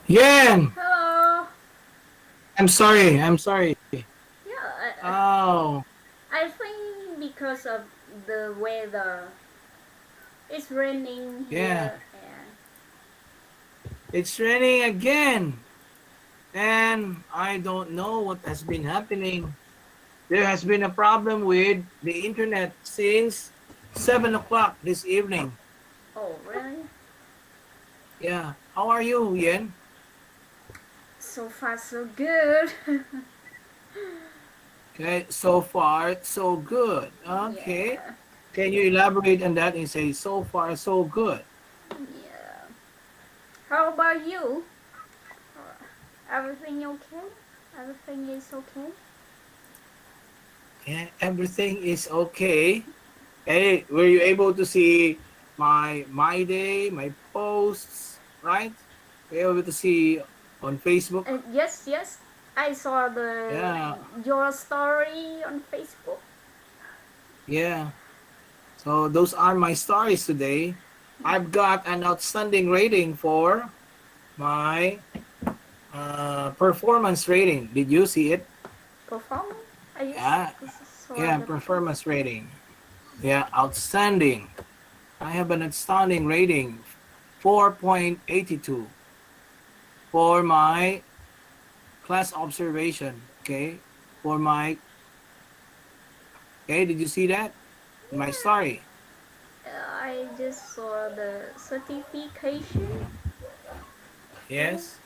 Yan! Hello. I'm sorry. I'm sorry. Yeah, Oh, I think because of the weather, it's raining yeah. here, and It's raining again. And I don't know what has been happening. There has been a problem with the internet since 7 o'clock this evening. oh really? Yeah. How are you, Yen? So far so good. Okay. So far, so good. Okay. Yeah, Can you elaborate on that and say so far, so good? yeah. How about you? Everything okay? Everything is okay? Yeah. Everything is okay. Hey, were you able to see my day, my posts, right? Were you able to see on Facebook? Yes, yes. I saw the Yeah, your story on Facebook. yeah. So those are my stories today. I've got an outstanding rating for my performance rating. Did you see it? Performance? I just Yeah, saw yeah, the post. performance rating. Yeah, outstanding. I have an outstanding rating, 4.82 for my class observation. Okay, for my okay. Did you see that? My Yeah, story. I just saw the certification, right? Yes,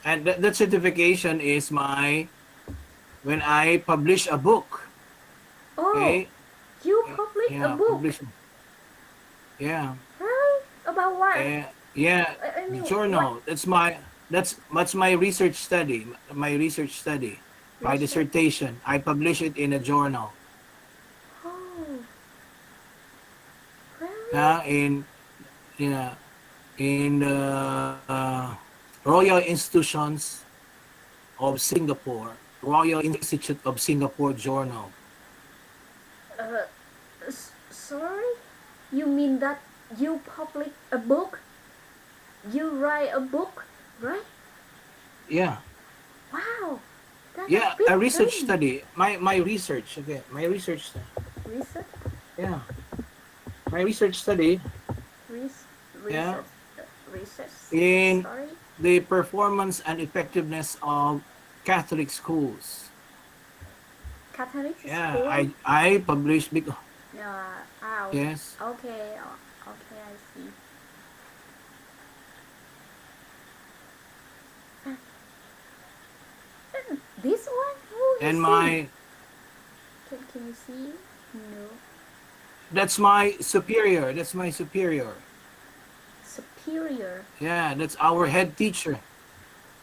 and that certification is my when I publish a book. Oh, Okay, you published a yeah, book, publish. Yeah, really? About what? yeah. I The mean, what journal. That's my research study. My research study. My research? dissertation. I publish it in a journal. Oh, really? Yeah, yeah in Royal Institutions of Singapore, Royal Institute of Singapore Journal. Uh, sorry? You mean that you publish a book? You write a book, right? Yeah, Wow, that's a yeah, big a research thing. study. My research. Okay, my research. Research, Yeah, my research study. res- Yeah, research, research. in Sorry, the performance and effectiveness of Catholic schools. Catholic Yeah, school. I published because Out. yes, Okay, okay, I see. This one? Oh, you and see? my Can you see? No. that's my superior. That's my superior. Superior. Yeah, that's our head teacher.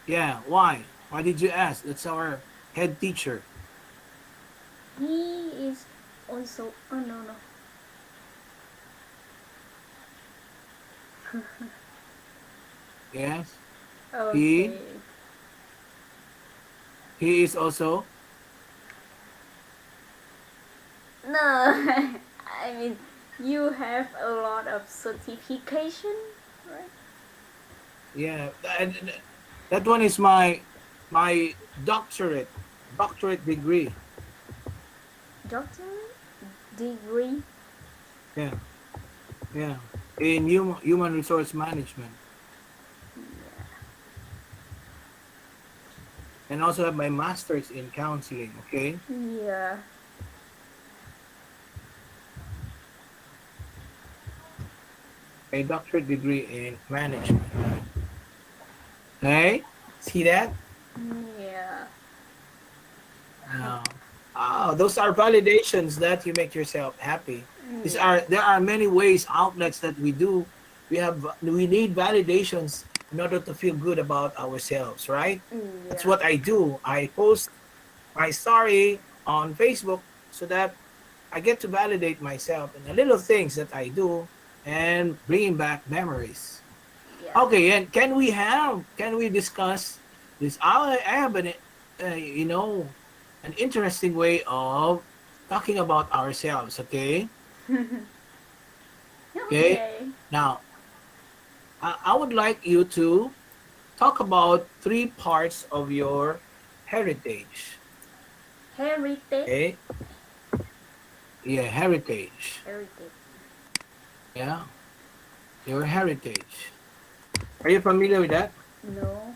Yeah, why? Why did you ask? That's our head teacher. He is also. Oh no no. Yes, he Okay. he is also. No, I mean you have a lot of certification, right? Yeah, that one is my doctorate degree. Doctorate degree. Yeah, yeah, in human resource management, and also have my master's in counseling. Okay, Yeah. a doctorate degree in management. Hey, see that? Yeah. Uh, those are validations that you make yourself happy. Yeah. There are many ways outlets that we do. We need validations in order to feel good about ourselves, right? That's Yeah. what I do. I post my story on Facebook so that I get to validate myself in the little things that I do and bringing back memories. Yeah. Okay, and can we discuss this? I have an an interesting way of talking about ourselves. Okay, okay. Okay. Now I would like you to. talk about three parts of your heritage. Heritage. Okay? Yeah, heritage. Heritage. Yeah, your heritage. Are you familiar with that? No.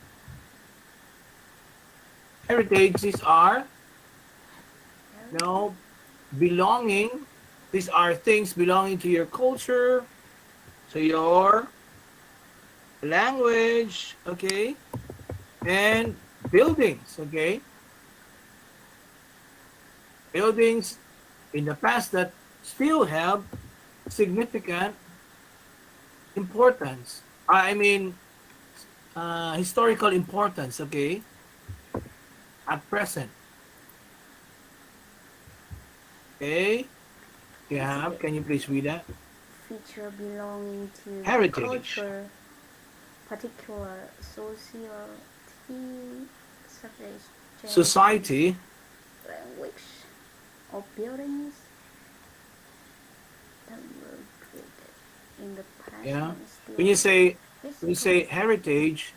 Heritages are, Heritage. no, belonging. These are things belonging to your culture, to your language, okay, and buildings, okay, buildings in the past that still have significant importance. I mean, historical importance, okay, at present, okay. You Let's have, see. can you please read that? Feature belonging to Heritage, culture, particular society, such as jazz, society, language, or buildings that were created in the past yeah. and When still you say, when you visible. say heritage,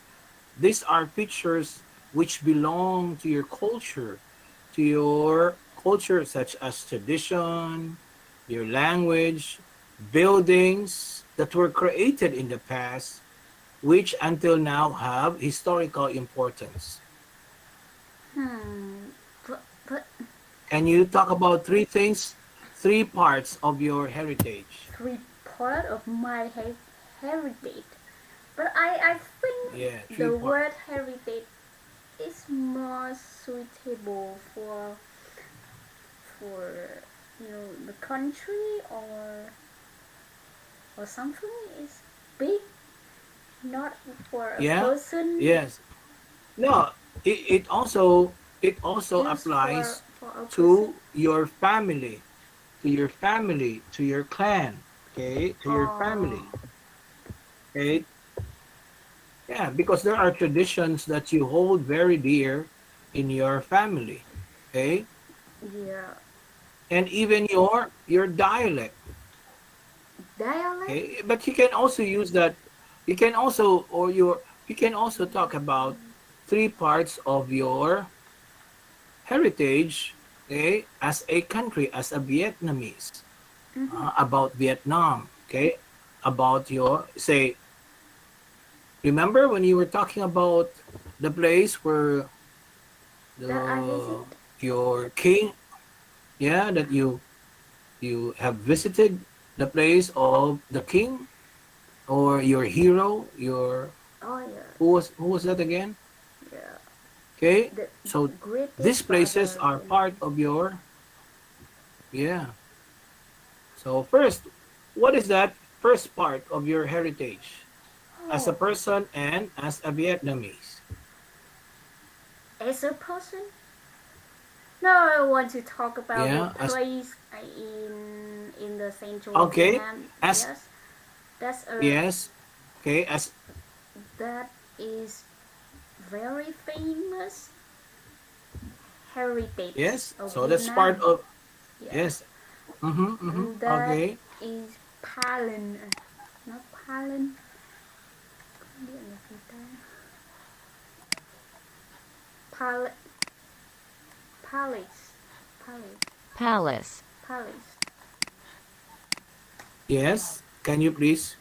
these are features which belong to your culture, such as tradition, your language, buildings that were created in the past, which until now have historical importance. Hmm. But Can you talk about three things, three parts of your heritage? three part of my heritage. But I Yeah, think three the parts. word heritage is more suitable for the country or something is big, not for a Yeah, person. yes. No, it also Used for applies a person. to your family, to your clan, okay, to your Oh, family, okay. Yeah, because there are traditions that you hold very dear in your family, okay, yeah. and even your dialect, Dialect. okay. But you can also use that. You can also or your you can also talk about three parts of your heritage, okay, as a country, as a Vietnamese, Mm-hmm. about Vietnam, okay, about your, say, remember when you were talking about the place where That I the visit. your king, yeah, that you have visited the place of the king or your hero, your Oh yeah, who was that again? yeah. Okay, The so these greatest places father are in. part of your, yeah. So first, what is that first part of your heritage as a Oh, person and as a Vietnamese? as a person. Now I want to talk about the Yeah, as place in the central of okay, Vietnam. as Yes, that's a yes, okay, as that is very famous heritage yes. of So that's part Vietnam. of, Yeah, yes. Mm-hmm, mm-hmm. and that Okay. is Palin, not Palin. Pal Palace, Palace, Palace. Palace, Yes. Can you please?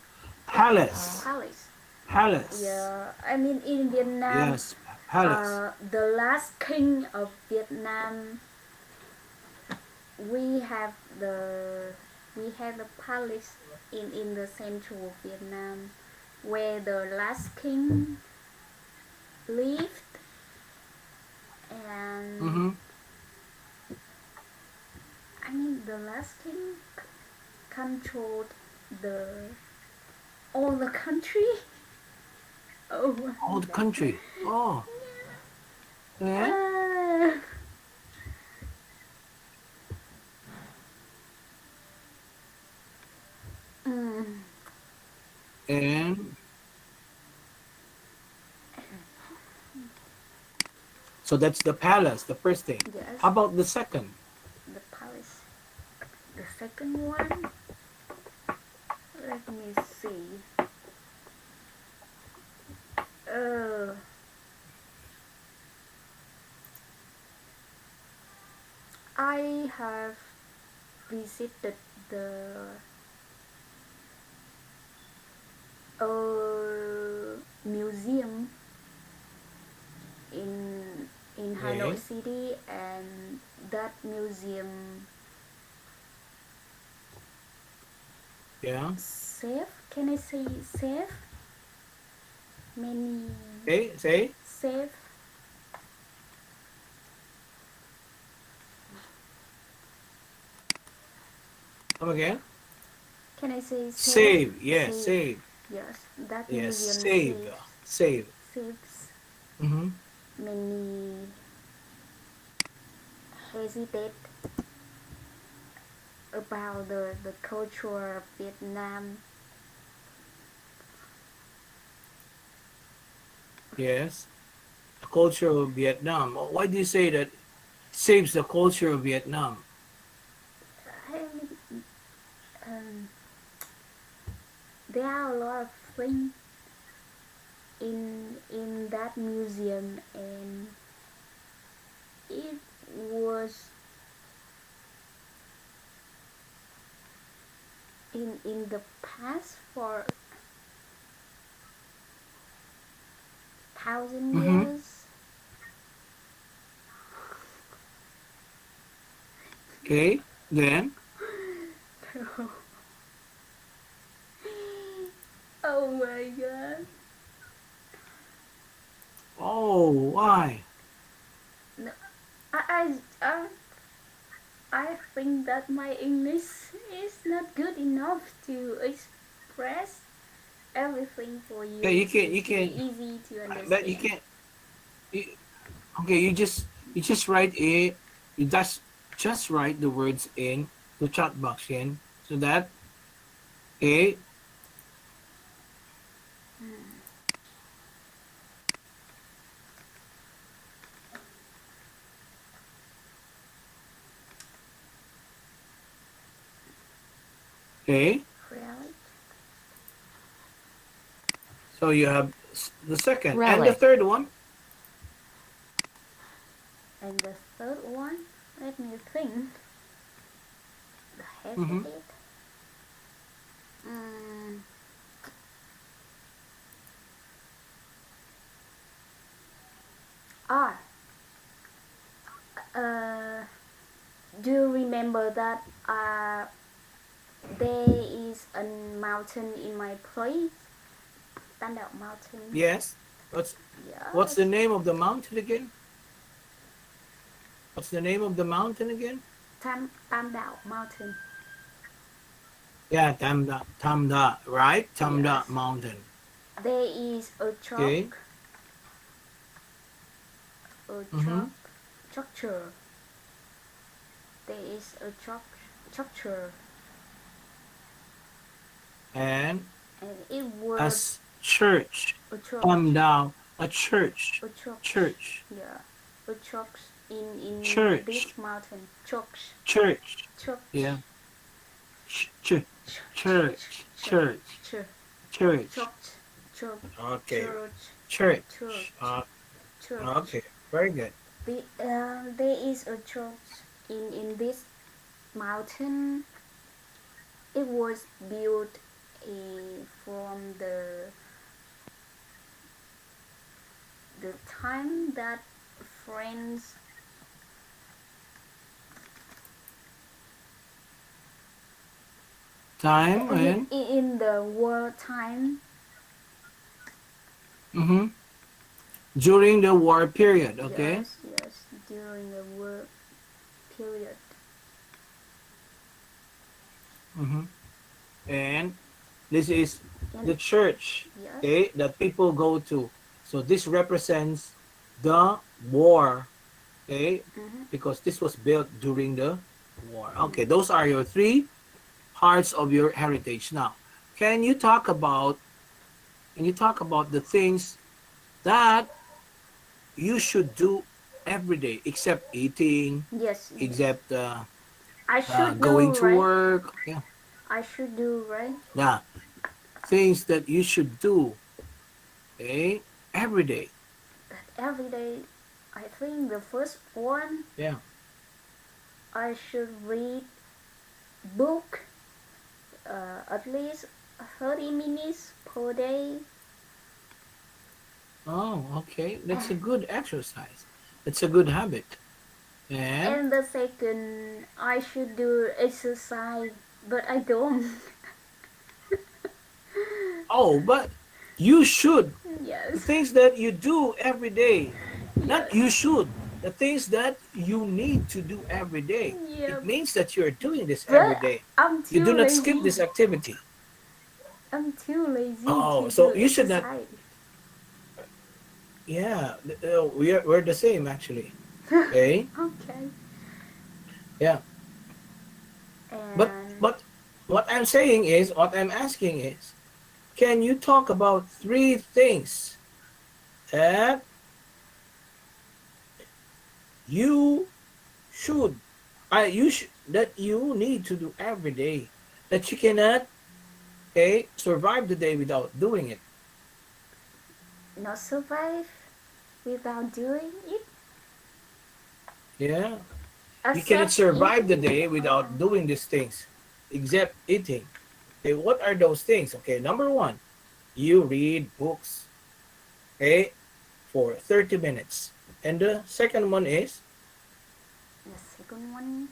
Palace. Palace. Palace. Yeah, I mean in Vietnam, Yes. Palace. the last king of Vietnam, we have the we have the palace in the central of Vietnam, where the last king lived, and Mm-hmm. I mean the last king controlled the all the country. Oh my Old god. country. Oh, yeah. Uh, mm, And so that's the palace, the first thing. yes, How about the second? the palace. The second one, let me see. Uh, I have visited the museum in Hanoi Okay. City, and that museum Yeah. save. Can I say save? Many Okay. Say. save. Come again. Can I say save? Save. Yes. Save. Save. Yes, that Yes. museum Save. saves Save. saves Mm-hmm. many hesitate about the culture of Vietnam. Yes. The culture of Vietnam. Why do you say that saves the culture of Vietnam? I mean, um, there are a lot of things in that museum, and it was in the past for thousand Mm-hmm. years. Okay. Then. Oh my god. Oh, why? No, I think that my English is not good enough to express everything for Yeah, you you can. You to be can. easy to But you understand. can. You, okay. You just write it. You just write the words in the chat box, in so that okay. Okay. Really? So you have the second and the Really? third one. And the third one, let me think. The Mm-hmm. hesitate. Mm, ah, uh, do you remember that there is a mountain in my place? Tam Đảo Mountain. Yes. What's the Yes. name of the mountain again? What's the name of the mountain again? Tam Đảo Mountain. Yeah, Tamda, right? Tamda Yes. Mountain. There is Okay. a Mm-hmm. structure. There is a structure, And and it was as church, a church, Tamda, a church, a church. church, Yeah, a church in church, this mountain. Church, church. church, Yeah, ch- ch- church, church, church, church, church. church, church, Okay, church, church. church, church. Okay, very good. There is a church in this mountain. It was built from the time that friends Time and in the war time. mm-hmm. During the war period. Okay. Yes, yes, during the war period. Mm-hmm. And this is And the church, yes. okay, that people go to. So this represents the war, okay, Mm-hmm. because this was built during the war. Okay, Mm. those are your three parts of your heritage. Now, can you talk about the things that you should do every day, except eating, Yes, yes. except I should going do to right. work? Yeah, I should do right. yeah, things that you should do, okay, every day. That every day. I think the first one, Yeah. I should read book at least 30 minutes per day. Oh, okay. That's a good exercise. That's a good habit. And And the second, I should do exercise, but I don't. oh, but you should. The Yes, things that you do every day. Not yes, you should. The things that you need to do every day. yeah. It means that you're doing this every But day. I'm You do too not skip lazy. this activity. I'm too lazy Oh, to so do you should not. exercise. Yeah, we're the same actually. Okay. Okay. Yeah. But And but what I'm saying is, what I'm asking is, can you talk about three things that you should, that you need to do every day, that you cannot, okay, survive the day without doing it? not survive without doing it. Yeah, you cannot Except survive the eating. day Okay. without doing these things, except eating. Okay, what are those things? Okay, number one, you read books, okay, for 30 minutes. And the second one is, The second one,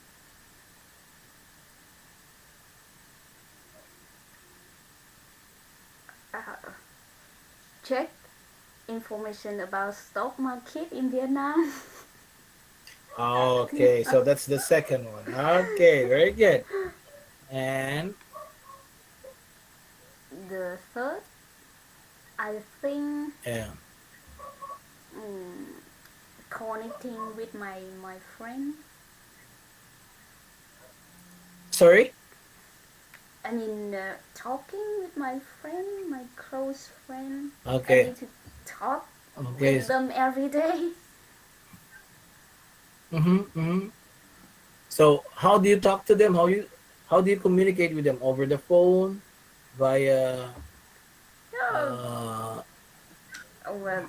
uh, check information about stock market in Vietnam. okay, so that's the second one. Okay, very good. And The third, I think, yeah, mm, connecting with my friend. sorry. I mean, talking with my friend, my close friend. I Okay, need to talk okay. with them every day. Mm-hmm, mm-hmm. So how do you talk to them? How do you communicate with them? Over the phone, via Yeah, uh well,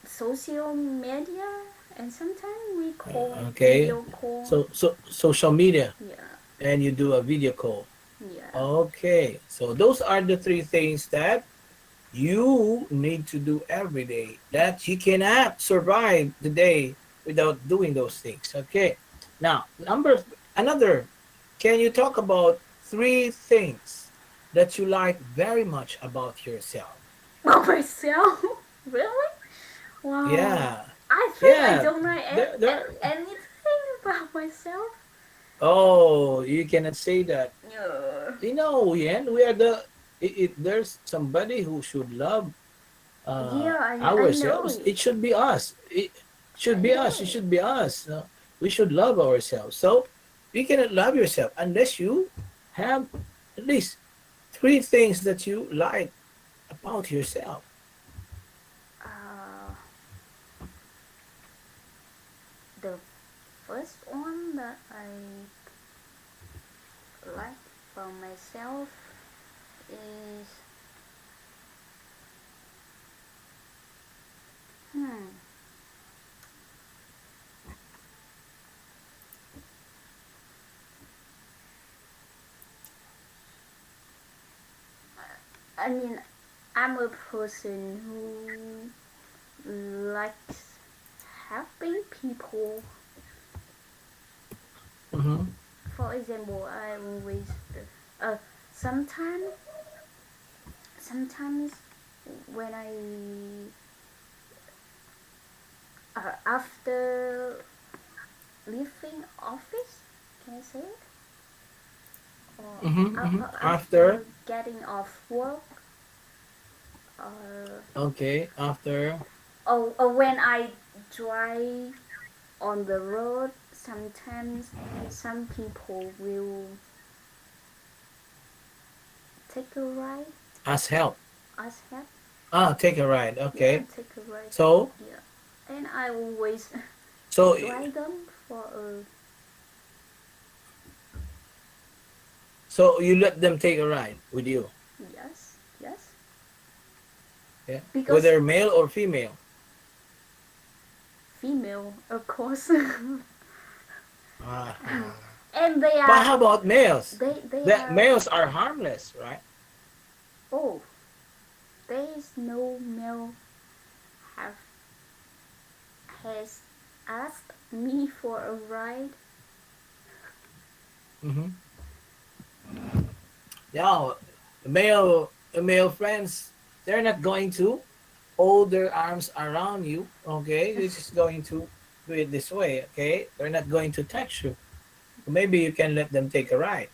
social media, and sometimes we call okay. video call. So social media, Yeah, and you do a video call. yeah. Okay. So those are the three things that you need to do every day, that you cannot survive the day without doing those things. Okay. Now, another, can you talk about three things that you like very much about yourself? About myself, really? Wow. Yeah. I think I Yeah. don't know There. anything about myself. Oh, you cannot say that. Yeah, You know, Yan, we are there's somebody who should love yeah, I know ourselves. it. It should be us. It I should be know us. It it. should be us. We should love ourselves. So you cannot love yourself unless you have at least three things that you like about yourself. Uh, the first one that I like about myself is, hmm, I mean, I'm a person who likes helping people. Mm-hmm. For example, I always, uh, sometimes, sometimes when after leaving office, can I say it? Or Mm-hmm. Mm-hmm. After, after getting off work, uh, okay, after, or when I drive on the road, sometimes some people will take a ride, ask help. ask help. Ah, take a ride. Yeah, Okay. take a ride. So, Yeah, and I always so, drive them for a, so you let them take a ride with you, yes, yes, yeah? because Whether male or female. female, of course. Uh-huh. And they But are how about males? they The are males are harmless, right? oh, there is no male have has asked me for a ride. Mm-hmm. Yeah, male friends, they're not going to hold their arms around you. Okay, they're just going to do it this way. Okay, they're not going to touch you. Maybe you can let them take a ride.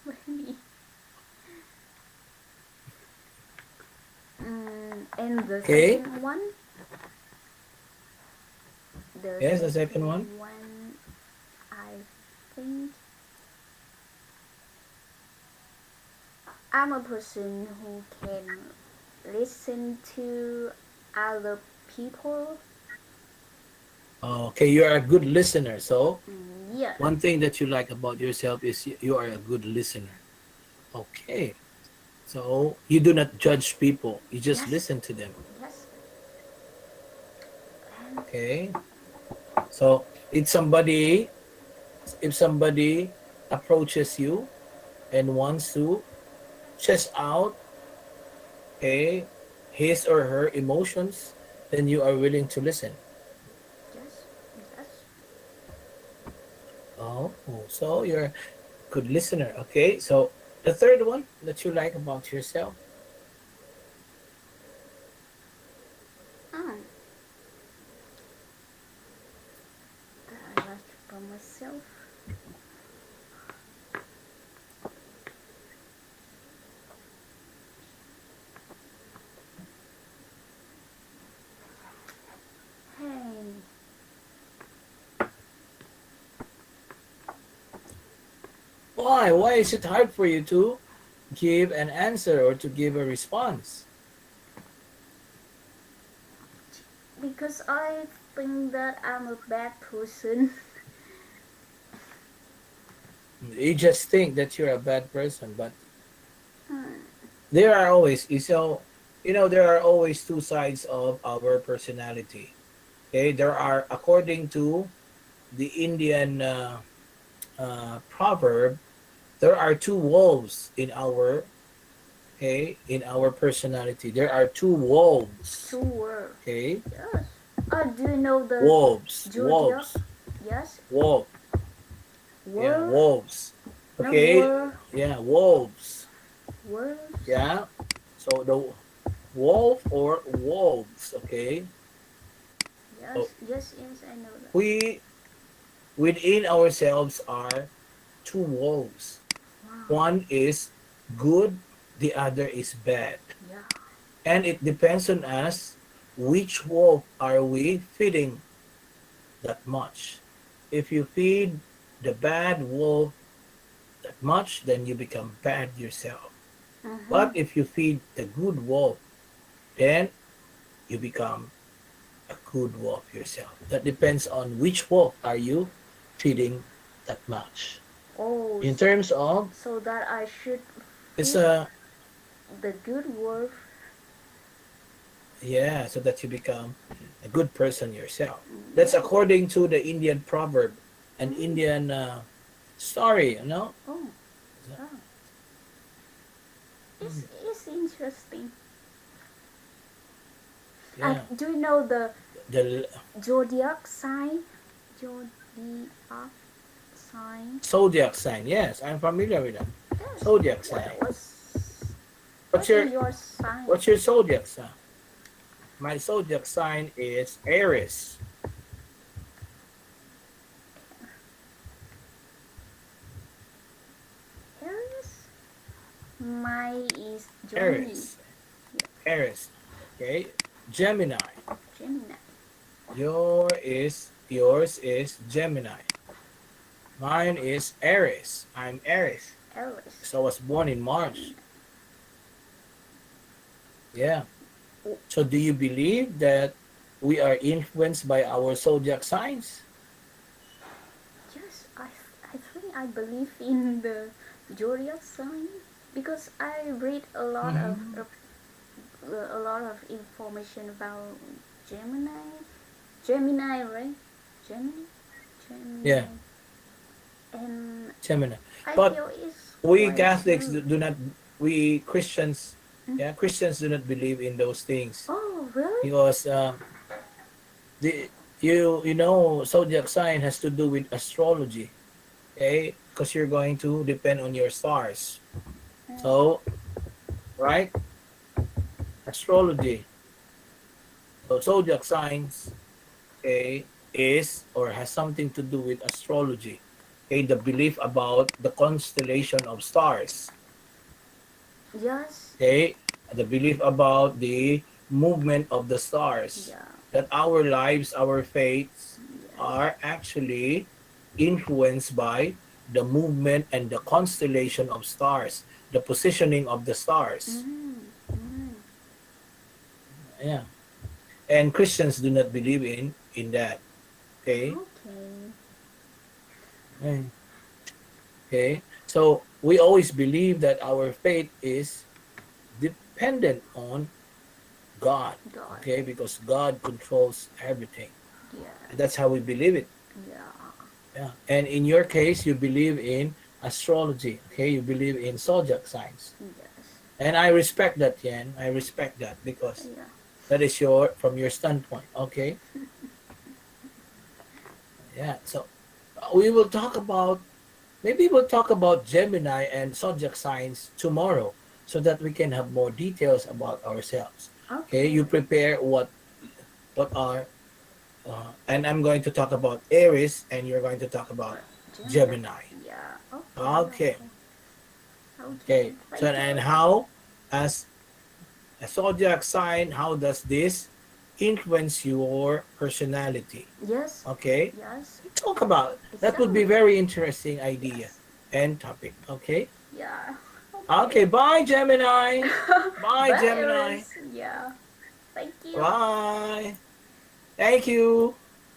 Maybe. And the Okay. second one, the Yes, the second one. second one, I think I'm a person who can listen to other people. Okay, you are a good listener. So Yeah. one thing that you like about yourself is you are a good listener. Okay. So you do not judge people. You just Yes. listen to them. Yes. And Okay. So if somebody approaches you and wants to chest out, okay, his or her emotions, then you are willing to listen. yes. Yes. Oh, so you're a good listener. Okay. So the third one that you like about yourself. Um, that I like about myself. Hey, Why? Why is it hard for you to give an answer or to give a response? because I think that I'm a bad person. You just think that you're a bad person, but Hmm. there are always so there are always two sides of our personality. Okay, there are, according to the Indian proverb, there are two wolves in our, in our personality. There are two wolves. Two words. Okay, Yes. Do you know the wolves, zodiac? wolves, Yes. wolf. Yeah, Were, wolves. not Okay, were, yeah, wolves. words. Yeah, so the wolf or wolves. Okay, so Yes, yes, yes, I know that. we within ourselves are two wolves. Wow. One is good, the other is bad. Yeah. And it depends on us which wolf are we feeding that much. If you feed the bad wolf that much, then you become bad yourself. Mm-hmm. But if you feed the good wolf, then you become a good wolf yourself. That depends on which wolf are you feeding that much. Oh, In terms of, so that I should it's feed a, the good wolf. yeah, so that you become a good person yourself. That's Yeah. according to the Indian proverb, an Mm. Indian story, Oh, So, oh. mm, It's interesting. yeah, Do you know the the zodiac sign? Zodiac sign. zodiac sign. Yes, I'm familiar with that. Yes. Zodiac What sign. what's What's what your is your sign? what's your zodiac sign? My zodiac sign is Aries. Aries. My is Gemini. Aries. Yeah, Aries. Okay. Gemini. Gemini. Yours is Gemini. Mine is Aries. I'm Aries. Aries. So I was born in March. Gemini. Yeah. Oh, So do you believe that we are influenced by our zodiac signs? yes, I think I believe in the zodiac sign because I read Mm-hmm. a lot of information about Gemini. Gemini, right? Gemini. Yeah, Gemini. And Gemini. I But feel it's we quite Catholics smooth. do not, we Christians, Mm. yeah, Christians do not believe in those things Oh, really? because the you know zodiac sign has to do with astrology, okay? Because you're going to depend on your stars. Mm. So, right? Astrology. So zodiac signs, okay, is or has something to do with astrology. Okay, the belief about the constellation of stars. Yes. Okay, the belief about the movement of the stars. Yeah. That our lives, our faiths Yes. are actually influenced by the movement and the constellation of stars, the positioning of the stars. Mm. Mm. Yeah. And Christians do not believe in that. Okay. Okay. Mm. Okay. So we always believe that our faith is dependent on God. God. Okay, because God controls everything. And Yeah. that's how we believe it. Yeah. Yeah. And in your case, you believe in astrology. Okay, you believe in zodiac signs. Yes. And I respect that, Yen. I respect that because Yeah. that is your from your standpoint. Okay. Yeah. So we will talk about, maybe we'll talk about Gemini and zodiac signs tomorrow so that we can have more details about ourselves. Okay, Okay. you prepare what are and I'm going to talk about Aries and you're going to talk about Gemini. Gemini. Yeah. Okay. Okay. Okay. Okay. Okay. So Thank you and for. how as a zodiac sign, how does this influence your personality? Yes. Okay. Yes. Talk about that would be Exactly. very interesting idea Yes. and topic. Okay. Yeah. Okay. Okay, bye Gemini. Bye Bye, Gemini. Aries. Yeah. Thank you. Bye. Thank you.